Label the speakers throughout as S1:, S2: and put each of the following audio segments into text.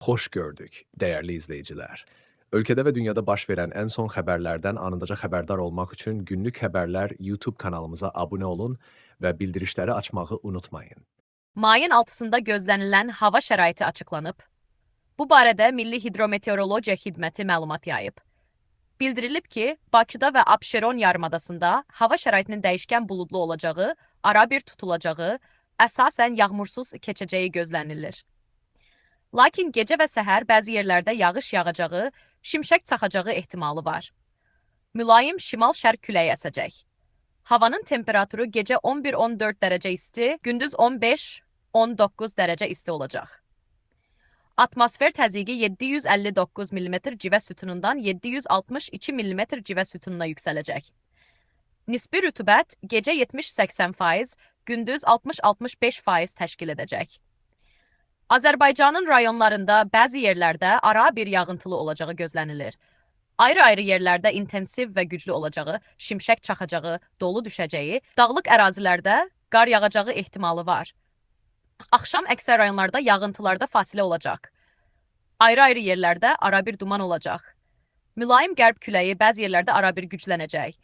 S1: Hoş gördük, değerli izleyiciler. Ülkede ve dünyada baş verən ən son xəbərlərdən anındaca xəbərdar olmaq üçün Günlük Xəbərlər YouTube kanalımıza abunə olun və bildirişləri açmağı unutmayın.
S2: Mayın 6-sında gözlənilən hava şəraiti açıqlanıb. Bu barədə Milli Hidrometeorologiya Xidməti məlumat yayıb. Bildirilib ki, Bakıda və Abşeron yarımadasında hava şəraitinin dəyişkən buludlu olacağı, arabir tutulacağı, əsasən yağmursuz keçəcəyi gözlənilir. Lakin gecə və səhər bəzi yerlərdə yağış yağacağı, şimşək çaxacağı ehtimalı var. Mülayim şimal-şərq küləyi əsəcək. Havanın temperaturu gecə 11-14 dərəcə isti, gündüz 15-19 dərəcə isti olacaq. Atmosfer təzyiqi 759 mm civə sütunundan 762 mm civə sütununa yüksələcək. Nisbi rütubət gecə 70-80%, gündüz 60-65% təşkil edəcək. Azərbaycanın rayonlarında bəzi yerlərdə ara bir yağıntılı olacağı gözlənilir. Ayrı-ayrı yerlərdə intensiv və güclü olacağı, şimşək çaxacağı, dolu düşəcəyi, dağlıq ərazilərdə qar yağacağı ehtimalı var. Axşam əksər rayonlarda yağıntılarda fasilə olacaq. Ayrı-ayrı yerlərdə arabir duman olacaq. Mülayim qərb küləyi bəzi yerlərdə arabir güclənəcək.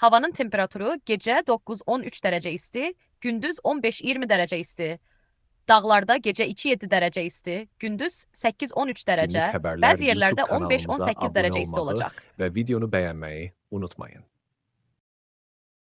S2: Havanın temperaturu gecə 9-13 dərəcə isti, gündüz 15-20 dərəcə isti. Dağlarda gecə 2-7 dərəcə isti, gündüz 8-13 dərəcə,
S1: Günlük Xəbərlər
S2: bəzi yerlərdə
S1: YouTube kanalımıza
S2: 15-18
S1: abunə
S2: dərəcə isti
S1: olmağı
S2: olacaq.
S1: və videonu bəyənməyi unutmayın.